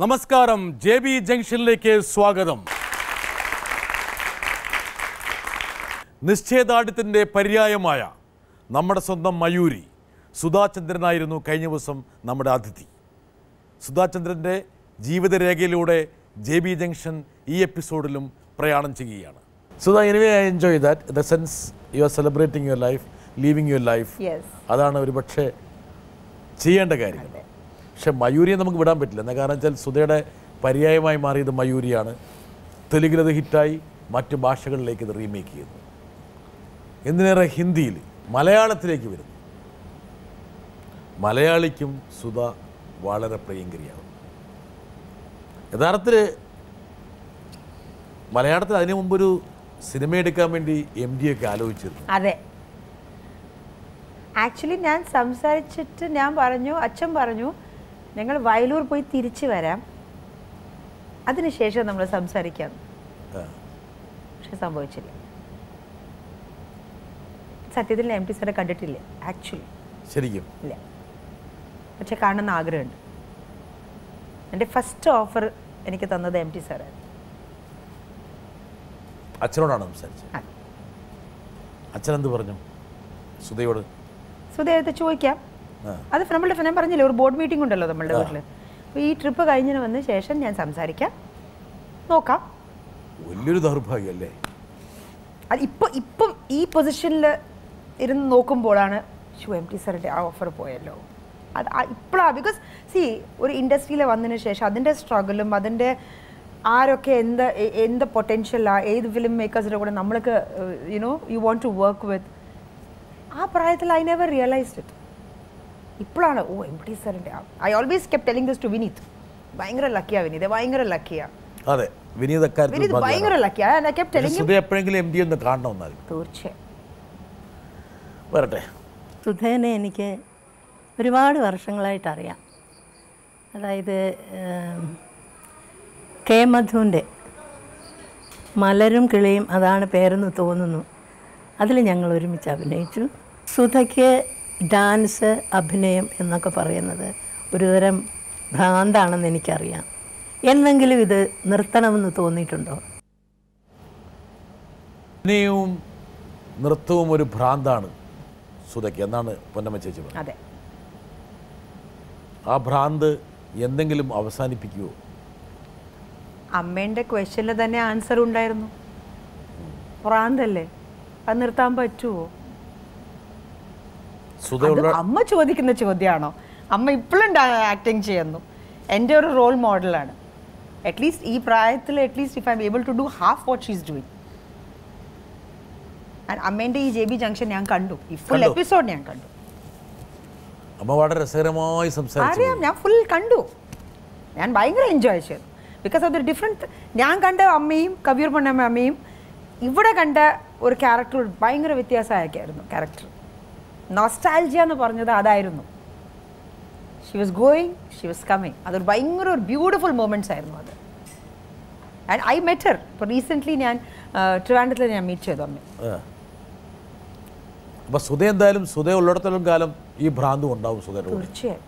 നമസ്കാരം, JB ജംഗ്ഷനിലേക്ക് സ്വാഗതം. നിശ്ചയദാർഢ്യത്തിൻ്റെ പര്യായമായ നമ്മുടെ സ്വന്തം മയൂരി സുധാചന്ദ്രനായിരുന്നു കഴിഞ്ഞ ദിവസം നമ്മുടെ അതിഥി. സുധാചന്ദ്രൻ്റെ ജീവിതരേഖയിലൂടെ JB ജംഗ്ഷൻ ഈ എപ്പിസോഡിലും പ്രയാണം ചെയ്യുകയാണ്. Sudha, anyway I enjoy that. The sense you are celebrating your life, living your life. അതാണ് ഒരു പക്ഷേ ചെയ്യേണ്ട കാര്യം. പക്ഷെ മയൂരിയെ നമുക്ക് വിടാൻ പറ്റില്ല. എന്താ കാരണം വെച്ചാൽ സുധയുടെ പര്യായമായി മാറിയത് മയൂരിയാണ്. തെലുങ്കിലത് ഹിറ്റായി, മറ്റ് ഭാഷകളിലേക്ക് ഇത് റീമേക്ക് ചെയ്യുന്നു. എന്തിനേറെ ഹിന്ദിയിൽ മലയാളത്തിലേക്ക് വരുന്നു. മലയാളിക്കും സുധ വളരെ പ്രിയങ്കരിയാകും. യഥാർത്ഥത്തിൽ മലയാളത്തിൽ അതിനു മുമ്പൊരു സിനിമ എടുക്കാൻ വേണ്ടി MD ഒക്കെ ആലോചിച്ചിരുന്നു. അതെ, ആക്ച്വലി ഞാൻ സംസാരിച്ചിട്ട് ഞാൻ പറഞ്ഞു, അച്ഛൻ പറഞ്ഞു ഞങ്ങൾ വയലൂർ പോയി തിരിച്ചു വരാം, അതിനുശേഷം നമ്മൾ സംസാരിക്കാം. പക്ഷെ സംഭവിച്ചില്ല. സത്യത്തിൽ MT സാറെ കണ്ടിട്ടില്ല ആക്ച്വലി. ശരിക്കും ഇല്ല, പക്ഷെ കാണുന്ന ആഗ്രഹമുണ്ട്. എൻ്റെ ഫസ്റ്റ് ഓഫർ എനിക്ക് തന്നത് MT സാറാണ്. അച്ഛനോടാണ് സംസാരിച്ചത്. അച്ഛൻ എന്ത് പറഞ്ഞു സുധയോട്? സുധയത്തെ ചോദിക്കാം. അത് നമ്മളുടെ ഞാൻ പറഞ്ഞില്ലേ, ഒരു ബോർഡ് മീറ്റിംഗ് ഉണ്ടല്ലോ നമ്മളുടെ വീട്ടിൽ. അപ്പോൾ ഈ ട്രിപ്പ് കഴിഞ്ഞിട്ട് വന്ന ശേഷം ഞാൻ സംസാരിക്കാം, നോക്കാം. വലിയൊരു ദൗർഭാഗ്യമല്ലേ അത്. ഇപ്പം ഈ പൊസിഷനിൽ ഇരുന്ന് നോക്കുമ്പോഴാണ് MT സാറിൻ്റെ ആ ഓഫർ പോയല്ലോ. അത് ഇപ്പോഴാണ്. ബിക്കോസ് ഒരു ഇൻഡസ്ട്രിയിൽ വന്നതിന് ശേഷം അതിൻ്റെ സ്ട്രഗിളും അതിൻ്റെ ആരൊക്കെ എന്ത് പൊട്ടൻഷ്യലാണ്, ഏത് ഫിലിം മേക്കേഴ്സിൻ്റെ കൂടെ നമ്മൾക്ക് you want to work with, ആ പ്രായത്തിൽ ഐ നെവർ റിയലൈസ്ഡ് ഇറ്റ്. ഇപ്പോഴാണ് MT സാറിൻ്റെ. I always kept telling this to Vineeth. ഭയങ്കര ലക്കിയാണ് വിനീത്, ഭയങ്കര ലക്കിയാണ്. അതെ, വിനീത് ഭയങ്കര ലക്കിയാണ്. എപ്പോഴെങ്കിലും MD ഒന്ന് കാണണമെന്നാലും തീർച്ചയായും വരട്ടെ. സുധേനെ എനിക്ക് ഒരുപാട് വർഷങ്ങളായിട്ട് അറിയാം. അതായത് കെ മധുവിൻ്റെ മലരും കിളിയും അതാണ് പേരെന്ന് തോന്നുന്നു, അതിൽ ഞങ്ങൾ ഒരുമിച്ച് അഭിനയിച്ചു. സുധയ്ക്ക് ഡാൻസ്, അഭിനയം എന്നൊക്കെ പറയുന്നത് ഒരുതരം ഭ്രാന്താണെന്ന് എനിക്കറിയാം. എന്നെങ്കിലും ഇത് നിർത്തണമെന്ന് തോന്നിയിട്ടുണ്ടോ? അഭിനയവും നൃത്തവും ഒരു ഭ്രാന്താണ് സുധയ്ക്ക് എന്നാണ് പൊന്നമ്മ ചേച്ചി പറഞ്ഞത്. അതെ. ആ ഭ്രാന്ത് എന്തെങ്കിലും അവസാനിപ്പിക്കുമോ? അമ്മേൻ്റെ ക്വസ്റ്റ്യനിൽ തന്നെ ആൻസർ ഉണ്ടായിരുന്നു. ഭ്രാന്തല്ലേ, അത് നിർത്താൻ പറ്റുമോ? അമ്മ ചോദിക്കുന്ന ചോദ്യമാണോ? അമ്മ ഇപ്പോഴും ആക്ടിങ് ചെയ്യുന്നു. എൻ്റെ ഒരു റോൾ മോഡലാണ്. അറ്റ്ലീസ്റ്റ് ഈ പ്രായത്തിൽ at least if I am able to do half what she is doing. അമ്മേൻ്റെ ഈ JB ജംഗ്ഷൻ ഞാൻ കണ്ടു, ഈ ഫുൾ എപ്പിസോഡ് ഞാൻ കണ്ടു. അമ്മ വളരെ രസകരമായി സംസാരിച്ചു. അറിയാം, ഞാൻ ഫുൾ കണ്ടു. ഞാൻ ഭയങ്കര എൻജോയ് ചെയ്തു. ബിക്കോസ് അതൊരു ഡിഫറെൻറ്റ്, ഞാൻ കണ്ട അമ്മയും കബീർ പൊന്നമ്മ അമ്മയും ഇവിടെ കണ്ട ഒരു ക്യാരക്ടർ ഭയങ്കര വ്യത്യാസമായിരുന്നു. ക്യാരക്ടർ നോസ്റ്റാൾജിയ എന്ന് പറഞ്ഞത് അതായിരുന്നു. She was going, she was coming. അതൊരു ഭയങ്കര ഒരു ബ്യൂട്ടിഫുൾ മൊമെൻറ്റ്സ് ആയിരുന്നു അത്. And I met Har. ഇപ്പോൾ റീസെൻ്റ്ലി ഞാൻ ട്രിവാൻഡ്രത്തിൽ ഞാൻ മീറ്റ് ചെയ്തു അമ്മ. അപ്പോൾ സുധ എന്തായാലും സുധ ഉള്ളിടത്തോളം കാലം ഈ ഭ്രാന്തും ഉണ്ടാവും സുധ. തീർച്ചയായും.